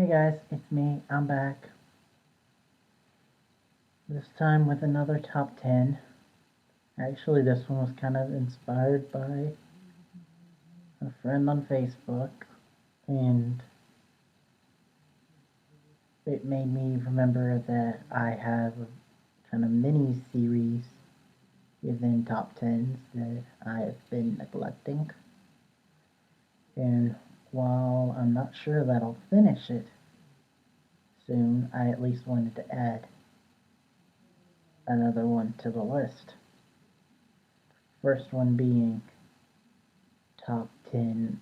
Hey guys, it's me. I'm back. This time with another top 10. Actually, this one was kind of inspired by a friend on Facebook, and it made me remember that I have a kind of mini series within top 10s that I have been neglecting. And while I'm not sure that I'll finish it soon, I at least wanted to add another one to the list. First one being top 10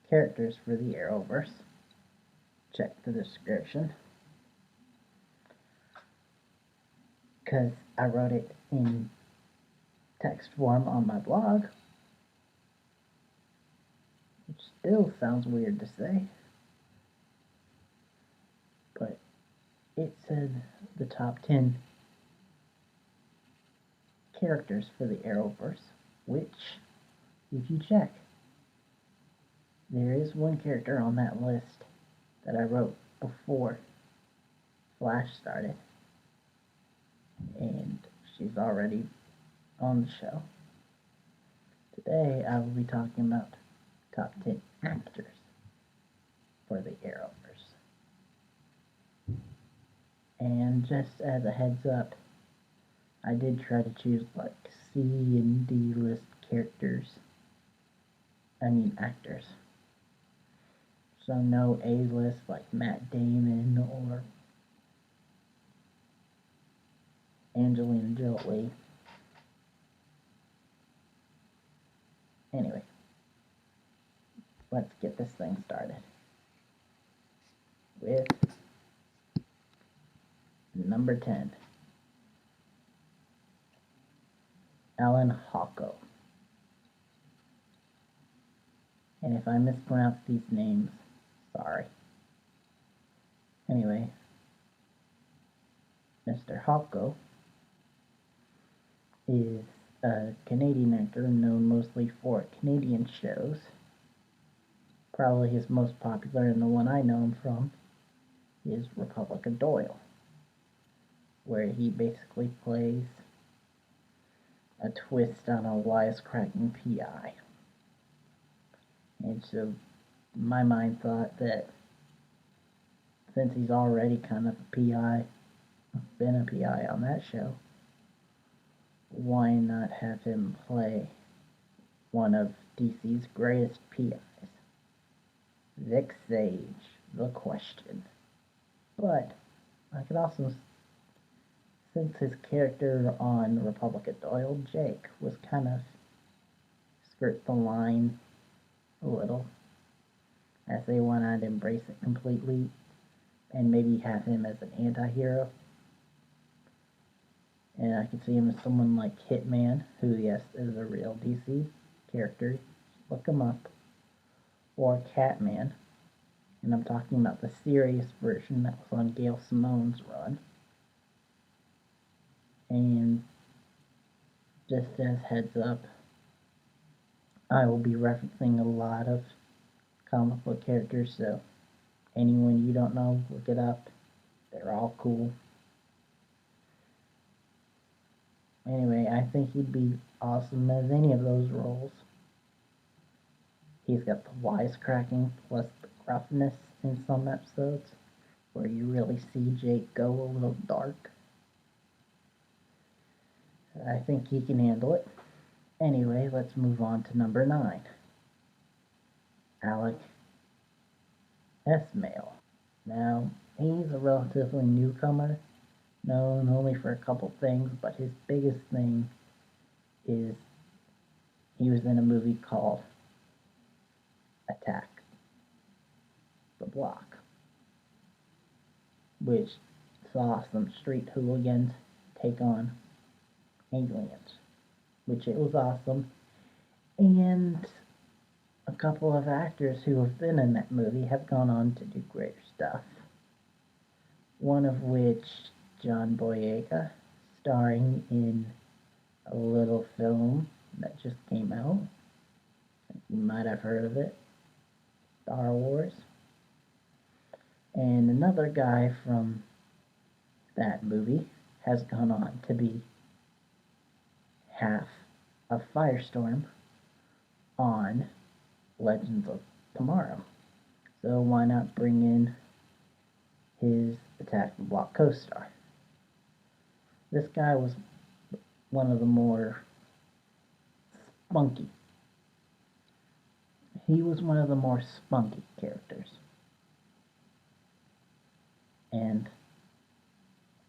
characters for the Arrowverse. Check the description, because I wrote it in text form on my blog, which still sounds weird to say, but it said the top 10 characters for the Arrowverse, which, if you check, there is one character on that list that I wrote before Flash started, and she's already on the show. Today I will be talking about top 10 actors for the Arrowverse. And just as a heads up, I did try to choose like C and D list actors. So no A list like Matt Damon or Angelina Jolie. Anyway, let's get this thing started with number 10, Alan Hocko. And if I mispronounce these names, sorry. Anyway, Mr. Hocko is a Canadian actor known mostly for Canadian shows. Probably his most popular, and the one I know him from, is Republic of Doyle, where he basically plays a twist on a wisecracking PI. And so my mind thought that since he's already kind of a PI, been a PI on that show, why not have him play one of DC's greatest PIs? Vic Sage, the Question. But I could also, since his character on Republic of Doyle, Jake, was kind of skirt the line a little, as they want to embrace it completely and maybe have him as an anti-hero. And I could see him as someone like Hitman, who, yes, is a real DC character. Look him up. Or Catman. And I'm talking about the serious version that was on Gail Simone's run. And just as heads up, I will be referencing a lot of comic book characters, so anyone you don't know, look it up. They're all cool. Anyway, I think he'd be awesome as any of those roles. He's got the wisecracking plus the gruffness in some episodes, where you really see Jake go a little dark. I think he can handle it. Anyway, let's move on to number 9. Alec Esmail. Now, he's a relatively newcomer, known only for a couple things, but his biggest thing is he was in a movie called Attack the Block, which saw some street hooligans take on aliens, which it was awesome. And a couple of actors who have been in that movie have gone on to do greater stuff. One of which, John Boyega, starring in a little film that just came out. You might have heard of it. Star Wars. And another guy from that movie has gone on to be half of Firestorm on Legends of Tomorrow. So why not bring in his Attack the Block co-star? This guy was one of the more spunky. He was one of the more spunky characters. And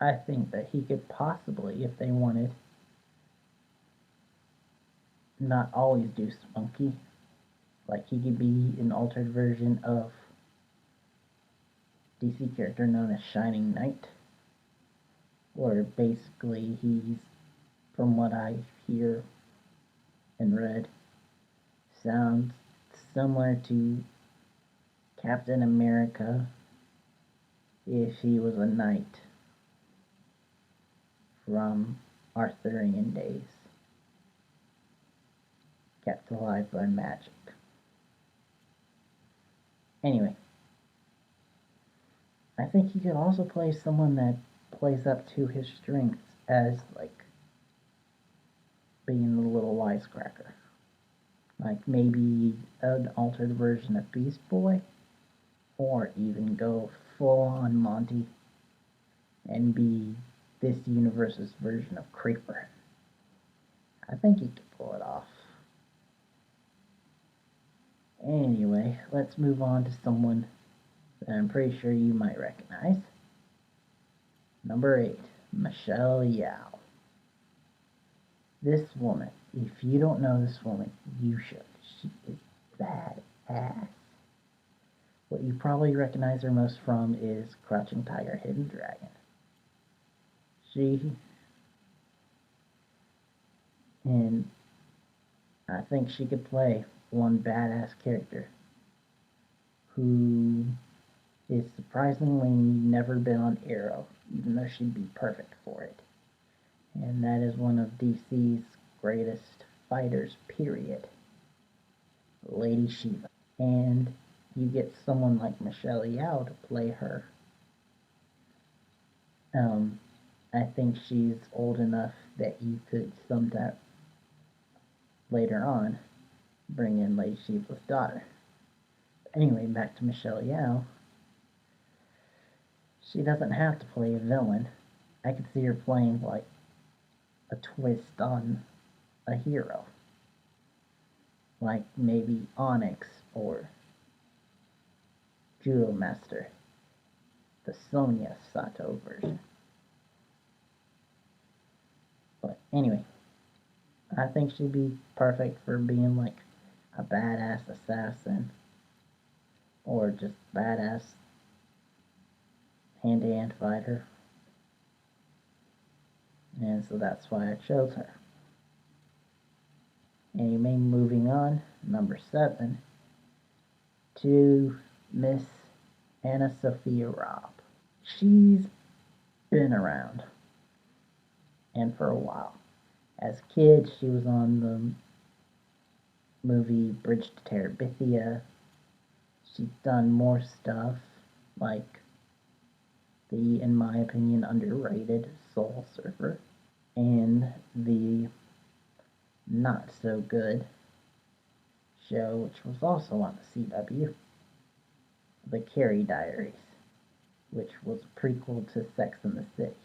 I think that he could possibly, if they wanted, not always do spunky. Like he could be an altered version of DC character known as Shining Knight, where basically he's, from what I hear and read, sounds similar to Captain America if he was a knight from Arthurian days, kept alive by magic. Anyway, I think he could also play someone that plays up to his strengths as like being a little wisecracker. Like maybe an altered version of Beast Boy, or even go full on Monty and be this universe's version of Creeper. I think he could pull it off. Anyway, let's move on to someone that I'm pretty sure you might recognize. Number 8, Michelle Yeoh. This woman, if you don't know this woman, you should. She is badass. What you probably recognize her most from is Crouching Tiger, Hidden Dragon. And I think she could play one badass character who is surprisingly never been on Arrow, even though she'd be perfect for it. And that is one of DC's greatest fighters, period, Lady Shiva. And you get someone like Michelle Yeoh to play her. I think she's old enough that you could sometime later on bring in Lady Shiva's daughter. Anyway, back to Michelle Yeoh. She doesn't have to play a villain. I could see her playing like a twist on a hero. Like maybe Onyx or Judo Master, the Sonya Sato version. But anyway, I think she'd be perfect for being like a badass assassin or just badass hand-to-hand fighter. And so that's why I chose her. Anyway, moving on, number 7, to Miss Anna Sophia Robb. She's been around, and for a while. As a kid, she was on the movie Bridge to Terabithia. She's done more stuff, like the, in my opinion, underrated Soul Surfer, and the not so good show, which was also on the CW, The Carrie Diaries, which was a prequel to Sex and the City.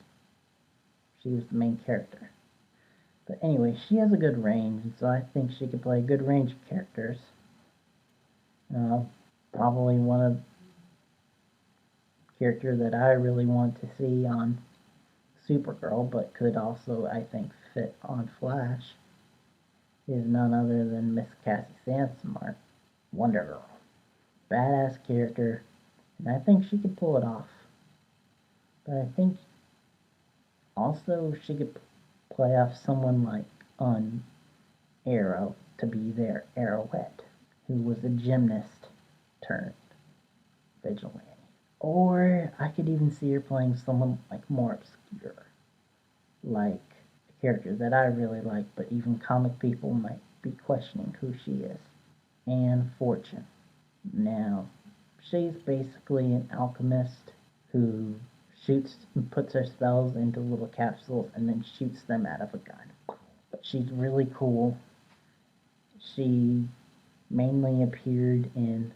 She was the main character. But anyway, she has a good range, and so I think she could play a good range of characters. Probably one of the character that I really want to see on Supergirl, but could also, I think, fit on Flash, is none other than Miss Cassie Sandsmart, Wonder Girl. Badass character, and I think she could pull it off. But I think also she could play off someone like on Arrow to be their Arrowette, who was a gymnast turned vigilante. Or I could even see her playing someone like more obscure, like a character that I really like, but even comic people might be questioning who she is. Anne Fortune. Now, she's basically an alchemist who puts her spells into little capsules and then shoots them out of a gun. But she's really cool. She mainly appeared in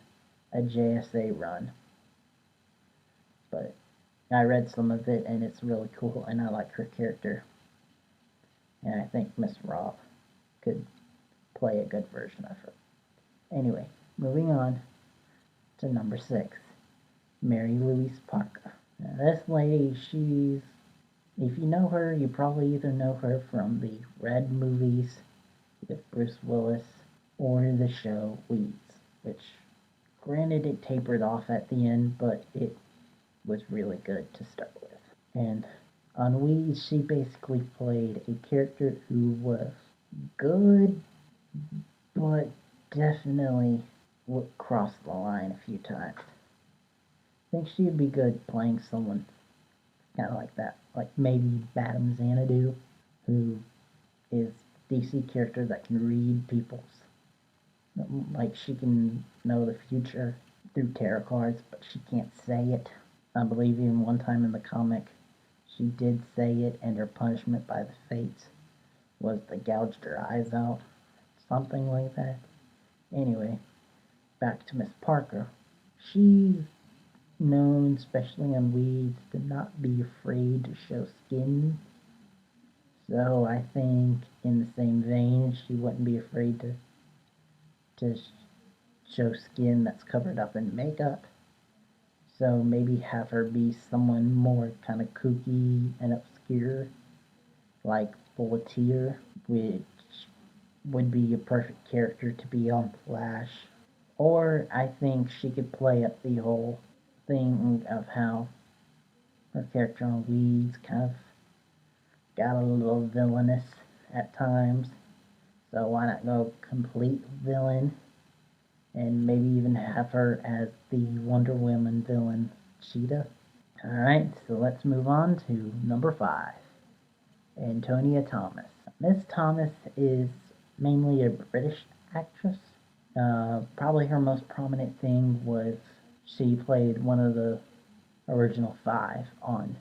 a JSA run, but I read some of it and it's really cool and I like her character. And I think Miss Robb could play a good version of her. Anyway, moving on to number 6, Mary Louise Parker. Now, this lady, if you know her, you probably either know her from the Red movies with Bruce Willis or the show Weeds, which granted it tapered off at the end, but it was really good to start with. And on Weeds, she basically played a character who was good, but definitely would cross the line a few times. I think she'd be good playing someone kind of like that, like maybe Madame Xanadu, who is DC character that can read people's, like she can know the future through tarot cards, but she can't say it. I believe even one time in the comic, she did say it, and her punishment by the fates was they gouged her eyes out, something like that. Anyway, back to Miss Parker. She's known, especially on Weeds, to not be afraid to show skin. So I think in the same vein, she wouldn't be afraid to show skin that's covered up in makeup. So maybe have her be someone more kind of kooky and obscure, like Bulleteer, which would be a perfect character to be on Flash. Or I think she could play up the whole thing of how her character on Weeds kind of got a little villainous at times. So why not go complete villain and maybe even have her as the Wonder Woman villain, Cheetah? Alright, so let's move on to number 5, Antonia Thomas. Miss Thomas is mainly a British actress. Probably her most prominent thing was she played one of the original 5 on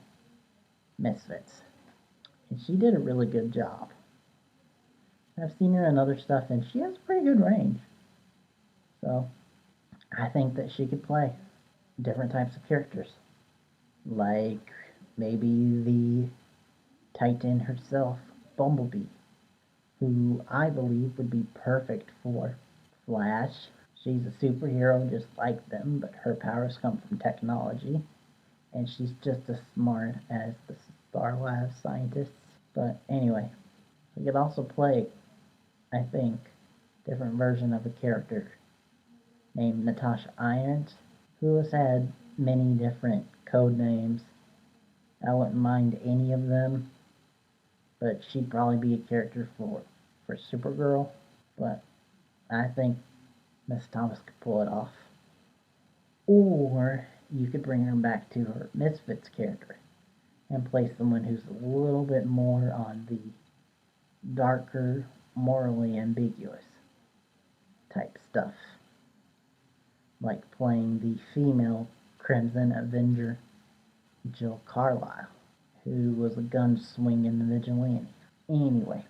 Misfits. And she did a really good job. I've seen her in other stuff and she has pretty good range. So I think that she could play different types of characters. Like maybe the Titan herself, Bumblebee, who I believe would be perfect for Flash. She's a superhero just like them, but her powers come from technology, and she's just as smart as the Star Lab scientists. But anyway, we could also play, I think, different version of a character named Natasha Irons, who has had many different code names. I wouldn't mind any of them, but she'd probably be a character for Supergirl. But I think Miss Thomas could pull it off. Or you could bring her back to her Misfits character and play someone who's a little bit more on the darker, morally ambiguous type stuff. Like playing the female Crimson Avenger, Jill Carlisle, who was a gun-swinging vigilante. Anyway,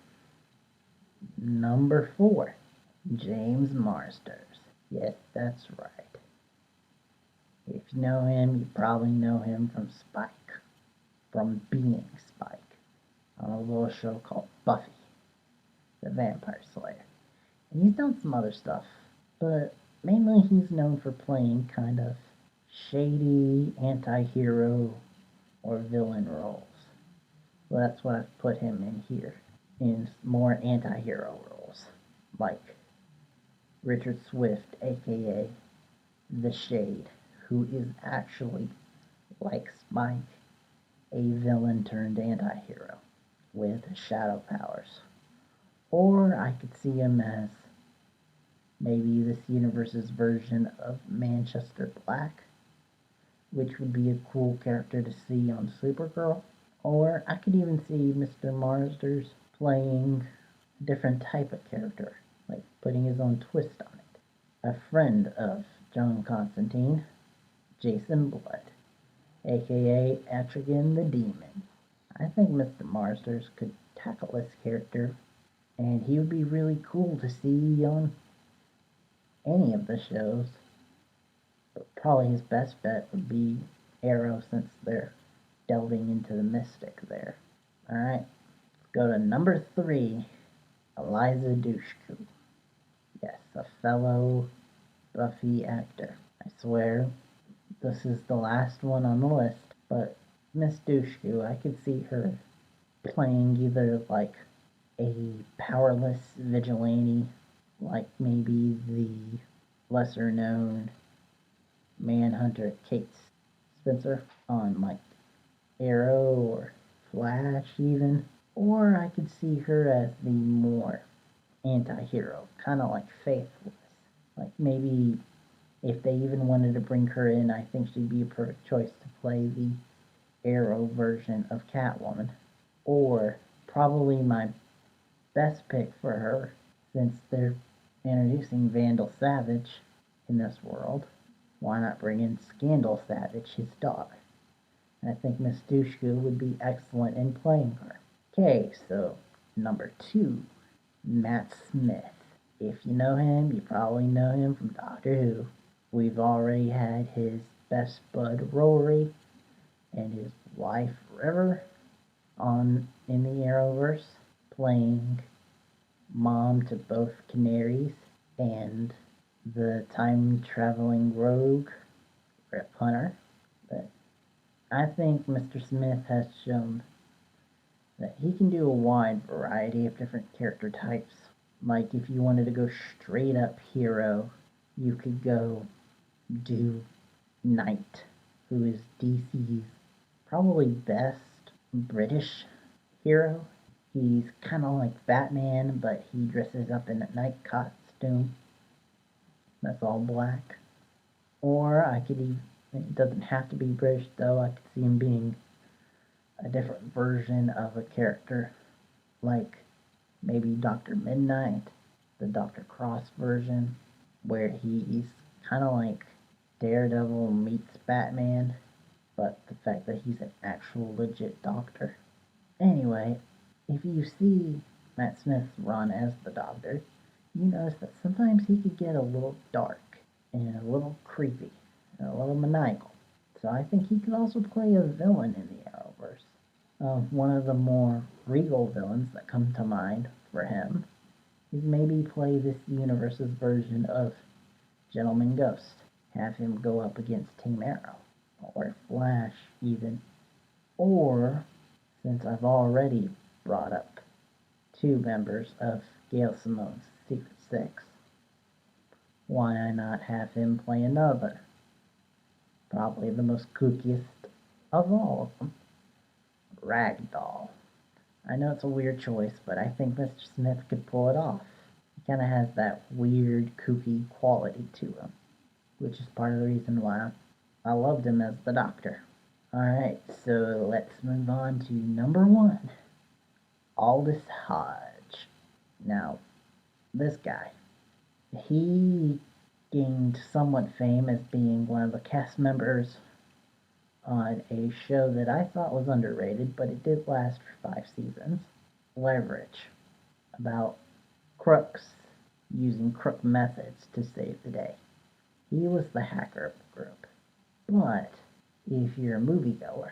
number 4, James Marsters. Yes, that's right. If you know him, you probably know him from Spike, from being Spike, on a little show called Buffy, the Vampire Slayer. And he's done some other stuff, but mainly he's known for playing kind of shady anti-hero or villain roles. Well, that's what I've put him in here, in more anti-hero roles, like Richard Swift, aka The Shade, who is actually, like Spike, a villain turned anti-hero with shadow powers. Or I could see him as maybe this universe's version of Manchester Black, which would be a cool character to see on Supergirl. Or I could even see Mr. Marsters playing a different type of character, like putting his own twist on it. A friend of John Constantine, Jason Blood, aka Etrigan the Demon. I think Mr. Marsters could tackle this character, and he would be really cool to see on any of the shows. But probably his best bet would be Arrow since they're delving into the mystic there. Alright, let's go to number 3, Eliza Dushku. Yes, a fellow Buffy actor. I swear, this is the last one on the list, but Miss Dushku, I could see her playing either like a powerless vigilante, like maybe the lesser known Manhunter Kate Spencer on like Arrow or Flash even, or I could see her as the more anti-hero, kind of like Faithless. Like maybe if they even wanted to bring her in, I think she'd be a perfect choice to play the Arrow version of Catwoman. Or probably my best pick for her, since they're introducing Vandal Savage in this world, why not bring in Scandal Savage, his daughter? And I think Miss Dushku would be excellent in playing her. Okay, so number 2, Matt Smith. If you know him, you probably know him from Doctor Who. We've already had his best bud Rory and his wife River in the Arrowverse, playing mom to both Canaries and the time-traveling rogue Rip Hunter. But I think Mr. Smith has shown that he can do a wide variety of different character types. Like if you wanted to go straight up hero, you could go do Knight, who is DC's probably best British hero. He's kind of like Batman, but he dresses up in a night costume that's all black. Or I could even, it doesn't have to be British though, I could see him being a different version of a character, like maybe Dr. Midnight, the Dr. Cross version, where he's kind of like Daredevil meets Batman, but the fact that he's an actual legit doctor. Anyway, if you see Matt Smith's run as the Doctor, you notice that sometimes he could get a little dark and a little creepy and a little maniacal. So I think he could also play a villain in the Arrowverse. One of the more regal villains that come to mind for him is maybe play this universe's version of Gentleman Ghost. Have him go up against Team Arrow, or Flash even, or, since I've already brought up 2 members of Gail Simone's Secret Six, why not have him play another? Probably the most kookiest of all of them, Ragdoll. I know it's a weird choice, but I think Mr. Smith could pull it off. He kind of has that weird, kooky quality to him, which is part of the reason why I loved him as the Doctor. Alright, so let's move on to number 1, Aldous Hodge. Now, this guy, he gained somewhat fame as being one of the cast members on a show that I thought was underrated, but it did last for 5 seasons, Leverage, about crooks using crook methods to save the day. He was the hacker of the group. But if you're a moviegoer,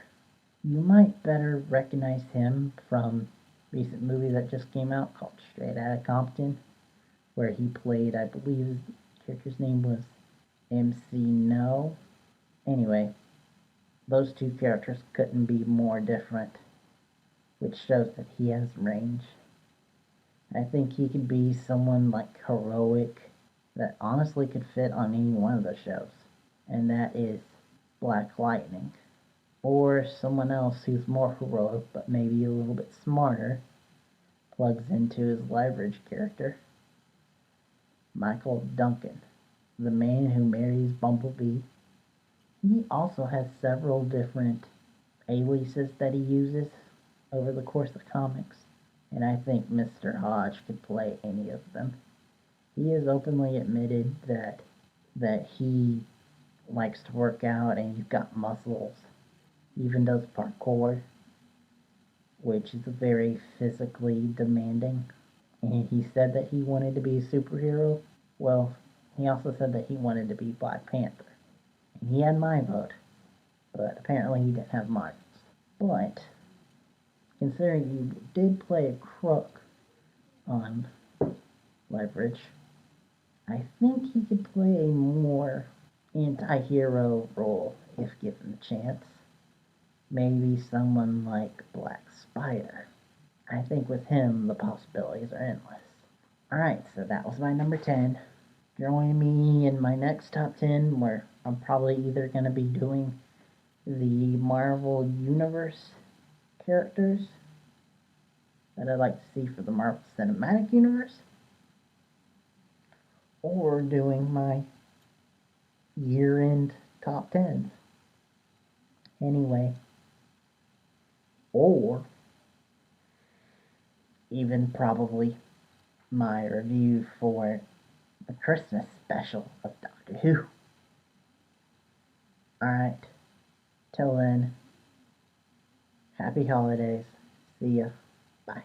you might better recognize him from a recent movie that just came out called Straight Outta Compton, where he played, I believe the character's name was MC No. Anyway, those 2 characters couldn't be more different, which shows that he has range. I think he could be someone like heroic that honestly could fit on any one of the shows, and that is Black Lightning. Or someone else who's more heroic but maybe a little bit smarter, plugs into his Leverage character, Michael Duncan, the man who marries Bumblebee. He also has several different aliases that he uses over the course of comics, and I think Mr. Hodge could play any of them. He has openly admitted that he likes to work out and you've got muscles, even does parkour, which is very physically demanding. And he said that he wanted to be a superhero. Well, he also said that he wanted to be Black Panther. And he had my vote, but apparently he didn't have mine. But considering you did play a crook on Leverage, I think he could play a more anti-hero role if given the chance. Maybe someone like Black Spider. I think with him, the possibilities are endless. Alright, so that was my number 10. Join me in my next top 10, where I'm probably either going to be doing the Marvel Universe characters that I'd like to see for the Marvel Cinematic Universe, or doing my year-end top 10s. Anyway, or even probably my review for the Christmas special of Doctor Who. Alright, till then, happy holidays. See ya. Bye.